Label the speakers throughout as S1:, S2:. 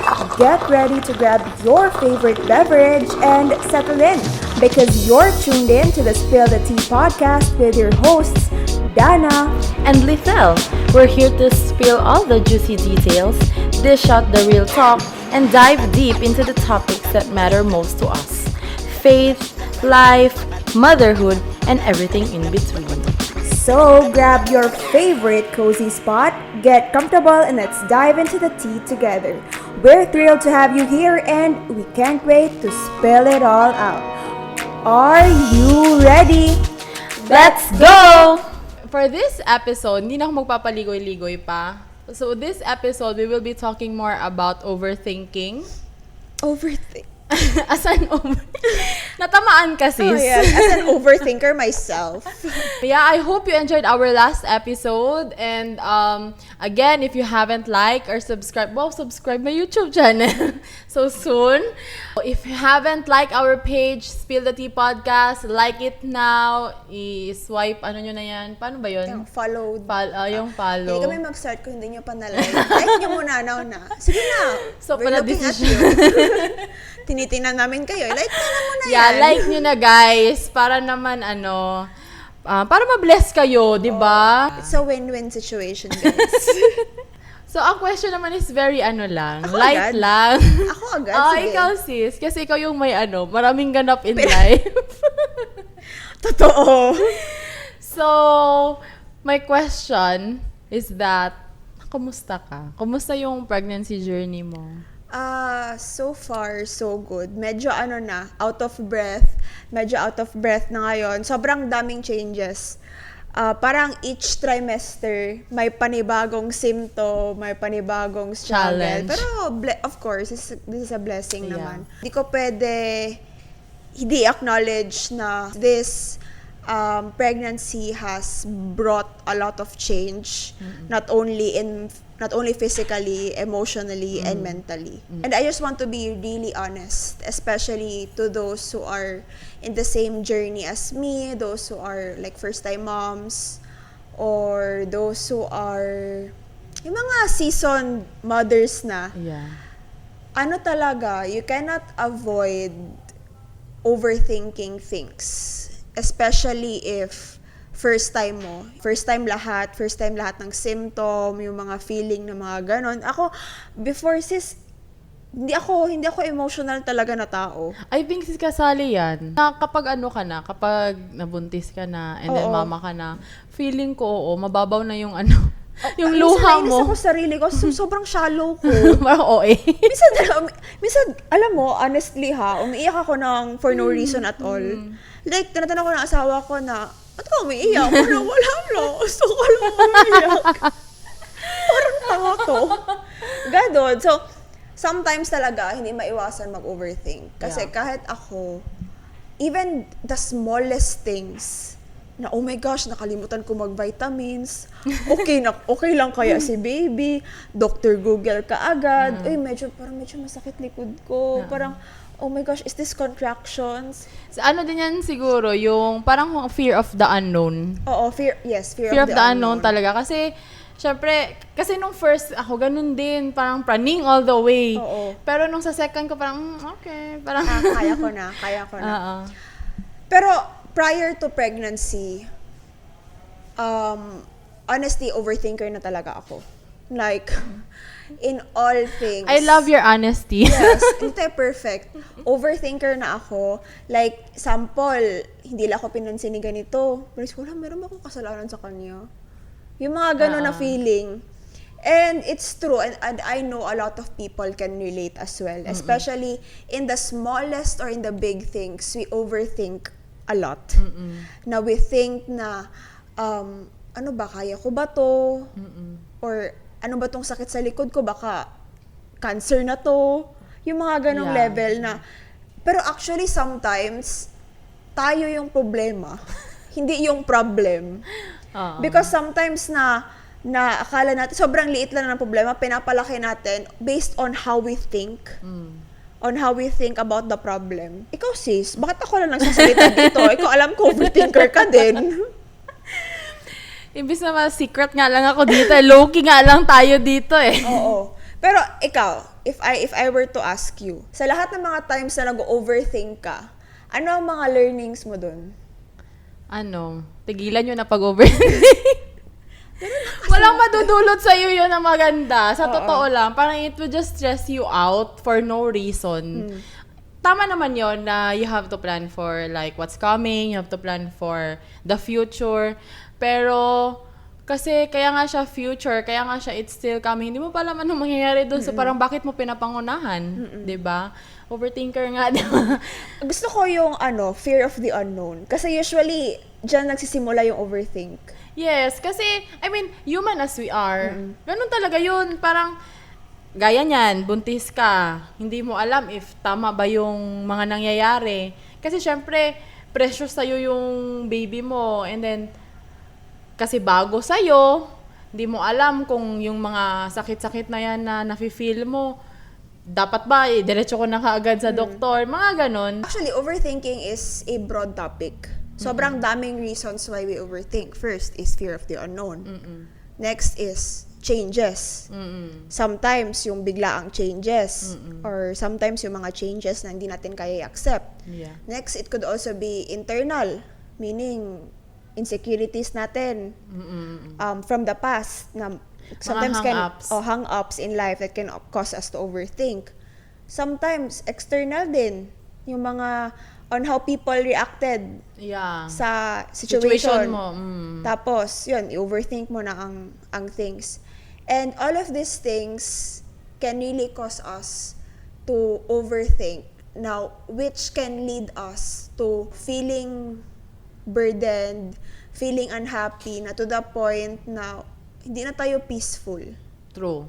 S1: Get ready to grab your favorite beverage and settle in because you're tuned in to the Spill the Tea podcast with your hosts, Dana
S2: and Lithel. We're here to spill all the juicy details, dish out the real talk, and dive deep into the topics that matter most to us. Faith, life, motherhood, and everything in between.
S1: So grab your favorite cozy spot, get comfortable, and let's dive into the tea together. We're thrilled to have you here and we can't wait to spill it all out. Are you ready?
S2: Let's go! For this episode, hindi na ako magpapaligoy-ligoy pa. So this episode, we will be talking more about overthinking. As an Natamaan ka, sis.
S3: Oh, yes. As an overthinker myself.
S2: Yeah, I hope you enjoyed our last episode. And again, if you haven't liked or subscribed, subscribe my YouTube channel so soon. If you haven't liked our page, Spill the Tea Podcast, like it now. I-swipe, ano nyo na yan? Paano ba yun?
S3: Yung follow.
S2: Yung follow.
S3: Hindi kami mag-start kung hindi nyo pa na-like. Like nyo muna, now na. Sige na.
S2: So,
S3: We're
S2: pala
S3: looking at
S2: decision.
S3: you. Tinitingnan namin kayo. Like nyo na muna
S2: Yeah,
S3: yan.
S2: like nyo na guys. Para naman para ma-bless kayo, di ba?
S3: It's a win-win situation, guys.
S2: So, ang question naman is very light
S3: agad?
S2: lang.
S3: Ako agad,
S2: Oh,
S3: sige.
S2: ikaw sis. Kasi ikaw yung may maraming ganap in life.
S3: Totoo.
S2: So, my question is that, kumusta ka? Kumusta yung pregnancy journey mo?
S3: So far, so good. Medyo out of breath. Medyo out of breath na ngayon. Sobrang daming changes. Parang each trimester, may panibagong symptom, may panibagong struggle.
S2: Challenge.
S3: Pero, of course, this is a blessing
S2: Yeah.
S3: naman. Hindi ko pwede hindi acknowledge na this pregnancy has brought a lot of change, not only physically, emotionally, and mentally. And I just want to be really honest, especially to those who are in the same journey as me, those who are like first-time moms, or those who are yung mga seasoned mothers na.
S2: Yeah.
S3: Talaga, you cannot avoid overthinking things. Especially if first time lahat ng symptom, yung mga feeling na mga ganon. Ako, before sis, hindi ako emotional talaga na tao.
S2: I think sis kasali yan. Na kapag kapag nabuntis ka na, and then
S3: Oo.
S2: mama ka na, feeling ko, mababaw na yung yung luha
S3: Minsan
S2: mo.
S3: nainis ako sa sarili ko, sobrang shallow ko.
S2: Parang OA.
S3: minsan, alam mo, honestly umiiyak ako for no reason at all. Like, tinatanong ko ng asawa ko na, ba't ka umiiyak? Wala lang. Gusto ko lang umiiyak. Parang tanga to. Ganon. So, sometimes talaga, hindi maiwasan mag-overthink. Kasi
S2: Yeah.
S3: kahit ako, even the smallest things, na oh my gosh, nakalimutan ko mag-vitamins. Okay lang kaya si baby. Dr. Google ka agad. Uy, medyo masakit likod ko. Parang, oh my gosh, is this contractions?
S2: So, din yan siguro, yung parang fear of the unknown.
S3: Oo, fear
S2: Fear of the unknown talaga. Kasi, syempre, nung first ako, ganun din. Parang praning all the way.
S3: Oo.
S2: Pero nung sa second ko, parang, okay. Parang,
S3: Kaya ko na.
S2: Oo.
S3: Pero, prior to pregnancy, honestly, overthinker na talaga ako. Like, in all things.
S2: I love your honesty.
S3: Yes, hindi perfect. Overthinker na ako. Like, sample, hindi lang ako pinansin ni ganito. Pero wala, meron ba akong kasalanan sa kanya? Yung mga gano'n na feeling. And it's true. And I know a lot of people can relate as well. Especially in the smallest or in the big things, we overthink a lot. Na we think na, kaya ko ba to? Or, ano ba tong sakit sa likod ko? Baka cancer na to. Yung mga ganong level na. Pero actually, sometimes, tayo yung problema. Hindi yung problem. Because sometimes na akala natin, sobrang liit lang ng problema, pinapalaki natin based on how we think. On how we think about the problem. Ikaw sis, bakit ako lang nagsasalita dito? Ikaw alam ko, overthinker ka din.
S2: Imbis na secret nga lang ako dito. Low-key nga lang tayo dito eh.
S3: Oo. Pero ikaw, if I were to ask you, sa lahat ng mga times na nag-overthink ka, ano ang mga learnings mo dun?
S2: Tigilan nyo na pag-overthink. Walang madudulot sa'yo yun na maganda. Sa totoo lang, parang it will just stress you out for no reason. Tama naman yon na you have to plan for like what's coming, you have to plan for the future. Pero, kasi kaya nga siya future, kaya nga siya it's still coming. Hindi mo pa alam anong mangyayari doon. So parang bakit mo pinapangunahan? 'Di ba? Overthinker nga, 'di ba?
S3: Gusto ko yung fear of the unknown. Kasi usually, dyan nagsisimula yung overthink.
S2: Yes, kasi, I mean, human as we are, ganun talaga yun. Parang, gaya niyan, buntis ka, hindi mo alam if tama ba yung mga nangyayari. Kasi syempre, precious sa'yo yung baby mo. And then, kasi bago sa'yo, hindi mo alam kung yung mga sakit-sakit na yan na nafe-feel mo, dapat ba, diretso ko na kaagad sa doktor, mga ganun.
S3: Actually, overthinking is a broad topic. Sobrang daming reasons why we overthink. First is fear of the unknown. Next is changes. Sometimes yung biglaang changes. Or sometimes yung mga changes na hindi natin kaya i-accept.
S2: Yeah.
S3: Next, it could also be internal. Meaning, insecurities natin from the past na sometimes
S2: hang-ups.
S3: hang-ups in life that can cause us to overthink. Sometimes, external din. Yung mga on how people reacted sa situation
S2: mo.
S3: Tapos, yun, i-overthink mo na ang things. And all of these things can really cause us to overthink. Now, which can lead us to feeling burdened, feeling unhappy, na to the point na hindi na tayo peaceful.
S2: True.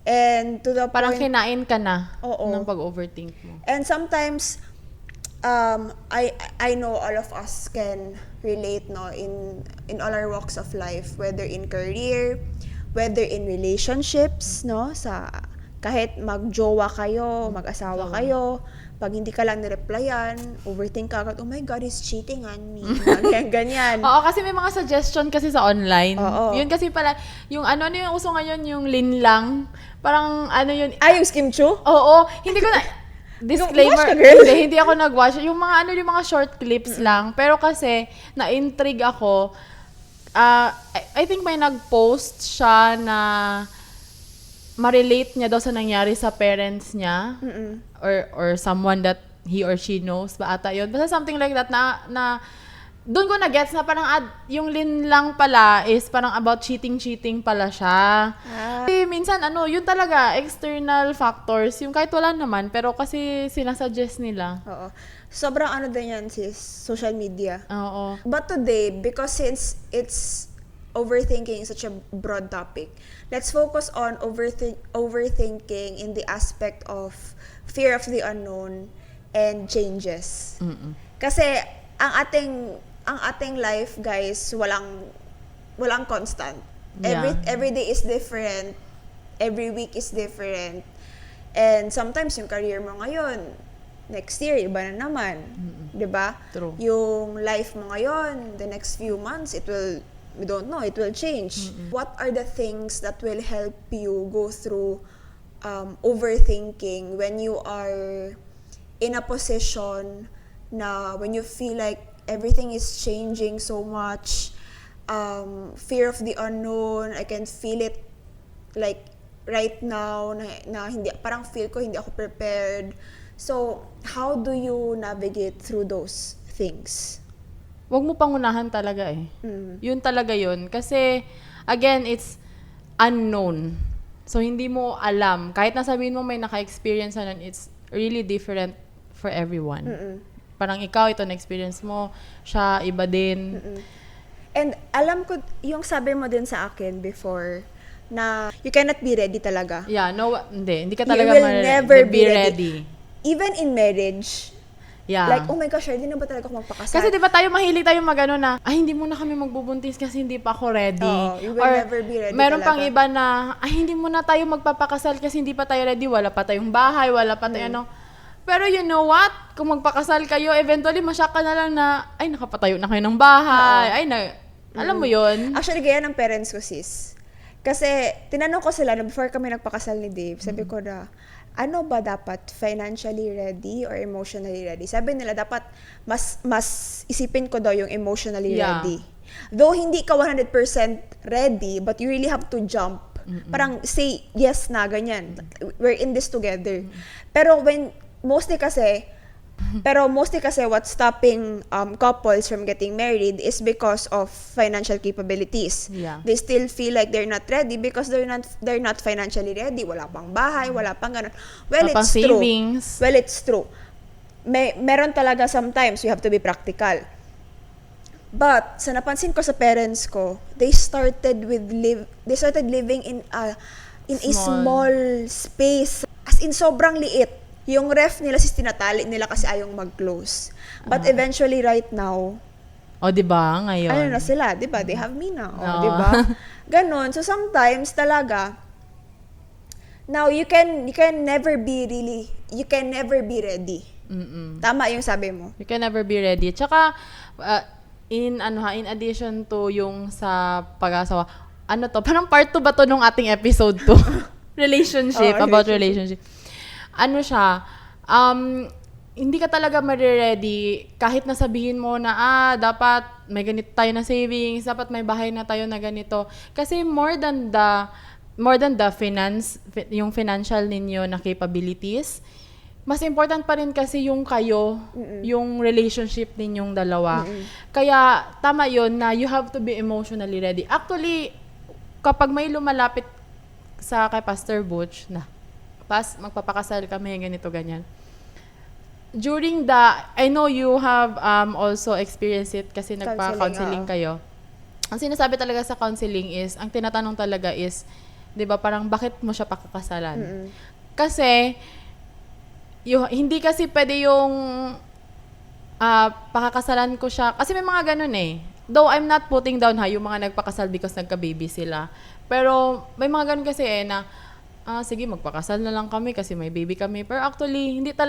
S3: And to the
S2: Parang
S3: point...
S2: kinain ka na
S3: Oo.
S2: ng pag-overthink mo.
S3: And sometimes, I know all of us can relate in all our walks of life, whether in career, whether in relationships, sa kahit magjowa kayo, mag-asawa kayo, pag hindi ka lang nireplyan, overthink ka agad, oh my God, he's cheating on me. Ganyan.
S2: Oo, kasi may mga suggestion kasi sa online.
S3: Oo.
S2: Yun kasi pala, yung yung uso ngayon, yung linlang. Parang yun.
S3: Yung skimchu?
S2: Oo, hindi ko na... Disclaimer,
S3: Watch ka, girl.
S2: hindi ako nag-watch. Yung mga yung mga short clips lang. Pero kasi, na-intrigue ako. I think may nag-post siya na ma-relate niya daw sa nangyari sa parents niya. Or someone that he or she knows. Ba ata yun? Basta something like that na doon ko na-gets na parang yung linlang pala is parang about cheating pala siya. Kasi minsan, yun talaga, external factors, yung kahit wala naman, pero kasi sinasuggest nila.
S3: Oo. Sobrang din yan, sis, social media.
S2: Oo.
S3: But today, because since it's overthinking is such a broad topic, let's focus on overthinking in the aspect of fear of the unknown and changes. Kasi ang ating life, guys, walang constant.
S2: Yeah.
S3: Every day is different. Every week is different. And sometimes yung career mo ngayon, next year iba na naman, 'di ba?
S2: True.
S3: Yung life mo ngayon, the next few months, we don't know, it will change. What are the things that will help you go through overthinking when you are in a position na when you feel like everything is changing so much, fear of the unknown, I can feel it like right now na hindi, parang feel ko hindi ako prepared. So, how do you navigate through those things?
S2: Huwag mo pangunahan talaga Yun talaga yun. Kasi, again, it's unknown. So, hindi mo alam. Kahit nasabihin mo may naka-experience na nun, it's really different for everyone. Parang ikaw, ito na-experience mo, siya, iba din.
S3: And alam ko, yung sabi mo din sa akin before, na you cannot be ready talaga.
S2: Yeah, hindi ka
S3: You
S2: talaga
S3: will never be ready.
S2: ready.
S3: Even in marriage,
S2: Yeah.
S3: like, oh my gosh, ready na ba talaga ako magpakasal?
S2: Kasi 'di ba tayo mahilig tayo magano na, hindi muna kami magbubuntis kasi hindi pa ako ready.
S3: Oo, you will never be ready
S2: meron
S3: talaga.
S2: pang iba na, hindi muna tayo magpapakasal kasi hindi pa tayo ready, wala pa tayong bahay, wala pa tayo Pero you know what? Kung magpakasal kayo, eventually masyak ka na lang na, nakapatayo na kayo ng bahay. Alam mo 'yon.
S3: Actually, gaya ng parents ko, sis. Kasi, tinanong ko sila, before kami nagpakasal ni Dave, sabi ko na, ano ba dapat? Financially ready or emotionally ready? Sabi nila, dapat mas isipin ko daw yung emotionally
S2: Yeah.
S3: ready. Though hindi ka 100% ready, but you really have to jump. Parang say yes na, ganyan. We're in this together. Pero mostly kasi what's stopping couples from getting married is because of financial capabilities.
S2: Yeah.
S3: They still feel like they're not ready because they're not financially ready. Wala pang bahay, wala pang ganun. Well,
S2: Wala pang
S3: it's true.
S2: savings.
S3: Well, it's true. Meron talaga sometimes you have to be practical. But sa napansin ko sa parents ko, they started living in a small space. As in sobrang liit. Yung ref nila tinatali nila kasi ayong mag-close. But eventually right now,
S2: O, di ba? Ngayon.
S3: ano na sila, 'di ba? They have me now,
S2: Oo.
S3: 'di ba? Ganon. So sometimes talaga now you can never be ready. Tama yung sabi mo.
S2: You can never be ready. Tsaka, in addition to yung sa pag-asawa, parang part 2 ba to nung ating episode 2? Relationship, about relationship. Ano siya, hindi ka talaga ma-ready kahit nasabihin mo na, dapat may ganito tayo na savings, dapat may bahay na tayo na ganito. Kasi more than the yung financial ninyo na capabilities, mas important pa rin kasi yung yung relationship ninyong dalawa. Kaya, tama yun na you have to be emotionally ready. Actually, kapag may lumalapit kay Pastor Butch na, magpapakasal kami, ganito, ganyan. I know you have also experienced it kasi nagpa-counseling kayo. Ang sinasabi talaga sa counseling is, ang tinatanong talaga is, 'di ba, parang bakit mo siya pakakasalan? Kasi hindi kasi pwede yung pakakasalan ko siya. Kasi may mga ganun eh. Though I'm not putting down yung mga nagpakasal because nagka-baby sila. Pero may mga ganun kasi na sige, magpakasal na lang kami kasi may baby kami. Pero actually, hindi pa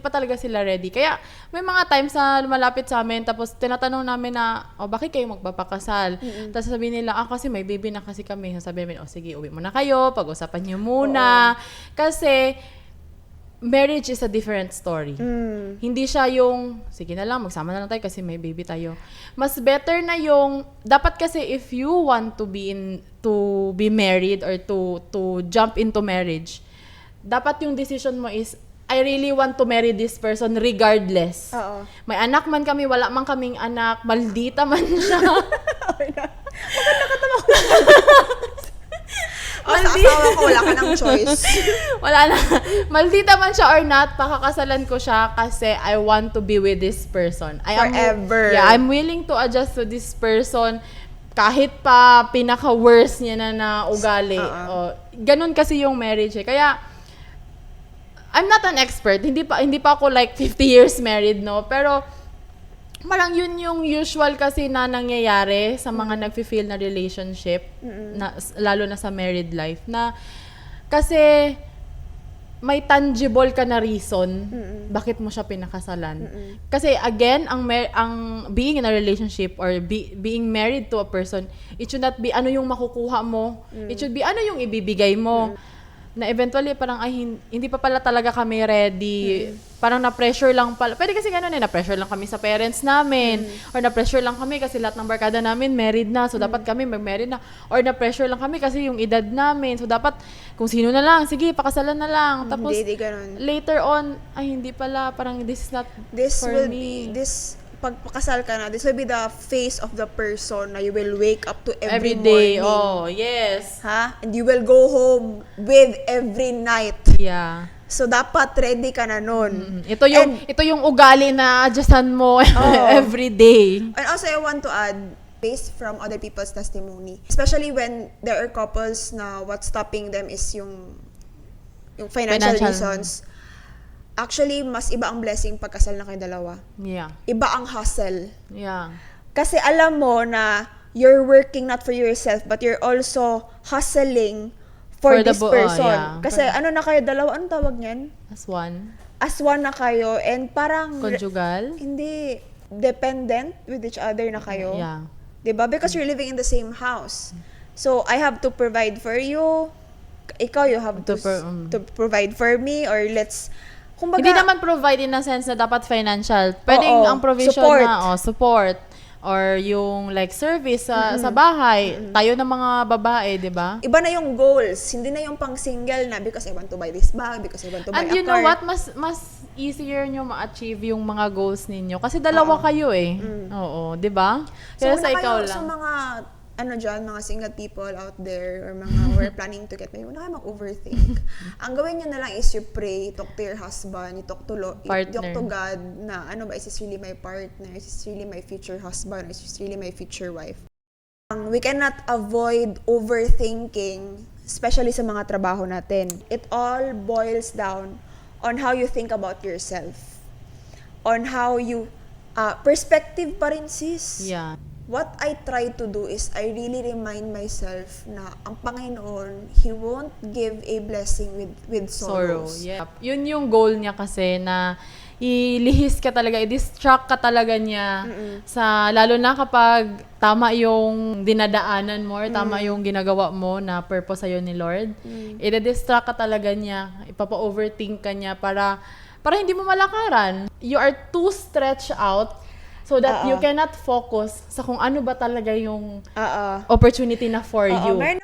S2: talaga sila ready. Kaya, may mga times na lumalapit sa amin, tapos tinatanong namin na, bakit kayo magpapakasal? Tapos sasabihin nila, kasi may baby na kasi kami. Sasabihin namin, sige, uwi muna kayo, pag-usapan niyo muna. Kasi, marriage is a different story. Hindi siya yung, sige na lang, magsama na lang tayo kasi may baby tayo. Mas better na yung, dapat kasi if you want to be married or to jump into marriage, dapat yung decision mo is, I really want to marry this person regardless.
S3: Oo.
S2: May anak man kami, wala man kaming anak, maldita man siya.
S3: Maganda ka sa asawa ko, wala ka ng choice.
S2: Wala na. Maldita man siya or not, pakakasalan ko siya kasi I want to be with this person.
S3: Forever.
S2: I'm willing to adjust to this person kahit pa pinaka-worst niya na ugali. Ganun kasi yung marriage eh. Kaya, I'm not an expert. Hindi pa ako like 50 years married, no? Pero, parang yun yung usual kasi na nangyayari sa mga nagfi-feel na relationship, lalo na sa married life, na kasi may tangible ka na reason bakit mo siya pinakasalan. Kasi again, ang being in a relationship or being married to a person, it should not be ano yung makukuha mo. It should be ano yung ibibigay mo. Na eventually parang hindi pa pala talaga kami ready. Parang na-pressure lang pala. Pwede kasi ganun na-pressure lang kami sa parents namin. Or na-pressure lang kami kasi lahat ng barkada namin married na. So, dapat kami mag-married na. Or na-pressure lang kami kasi yung edad namin. So, dapat kung sino na lang, sige, pakasalan na lang. Tapos,
S3: Hindi ganun.
S2: later on, hindi pala, parang this is not for me.
S3: Pagpakasal ka na, this will be the face of the person na you will wake up to every
S2: day.
S3: morning.
S2: Oh, yes.
S3: Ha? And you will go home with every night.
S2: Yeah.
S3: So, dapat ready ka na nun.
S2: Ito yung ugali na adjustan mo every day.
S3: And also, I want to add, based from other people's testimony, especially when there are couples na what's stopping them is yung financial reasons. Actually, mas iba ang blessing pagkasal na kayo dalawa.
S2: Yeah.
S3: Iba ang hustle.
S2: Yeah.
S3: Kasi alam mo na you're working not for yourself, but you're also hustling for this person.
S2: Yeah.
S3: Kasi ano na kayo dalawa, anong tawag niyan?
S2: As one.
S3: As one na kayo, and parang
S2: Conjugal.
S3: hindi dependent with each other na kayo.
S2: Yeah.
S3: 'Di ba? Because you're living in the same house. So, I have to provide for you. Ikaw, you have to, to provide for me, or kumbaga,
S2: Hindi naman provide in a sense na dapat financial. Pwedeng
S3: Oo,
S2: ang provision
S3: support.
S2: support. Or yung like service sa bahay. Tayo ng mga babae, di ba?
S3: iba na yung goals. Hindi na yung pang single na because I want to buy this bag, because I want to buy
S2: And
S3: a
S2: you know
S3: car.
S2: what? Mas easier nyo ma-achieve yung mga goals ninyo. Kasi dalawa kayo eh. Oo, di ba? Kaya sa ikaw lang.
S3: Sa mga, mga single people out there, or mga who are planning to get married, huwag na kayo mag-overthink. Ang gawin nyo na lang is you pray, talk to your husband, you talk to God, na is this really my partner? Is this really my future husband? Is this really my future wife? We cannot avoid overthinking, especially sa mga trabaho natin. It all boils down on how you think about yourself. On how you, perspective pa rin, sis.
S2: Yeah.
S3: What I try to do is I really remind myself na ang Panginoon, He won't give a blessing with
S2: Sorrow.
S3: sorrows.
S2: Yeah. Yun yung goal niya kasi na ilihis ka talaga, i-distract ka talaga niya sa lalo na kapag tama yung dinadaanan mo or tama yung ginagawa mo na purpose sa'yo ni Lord. I-distract ka talaga niya, ipapa-overthink ka niya para hindi mo malakaran. You are too stretched out so that you cannot focus sa kung ano ba talaga yung opportunity na for you.
S3: Meron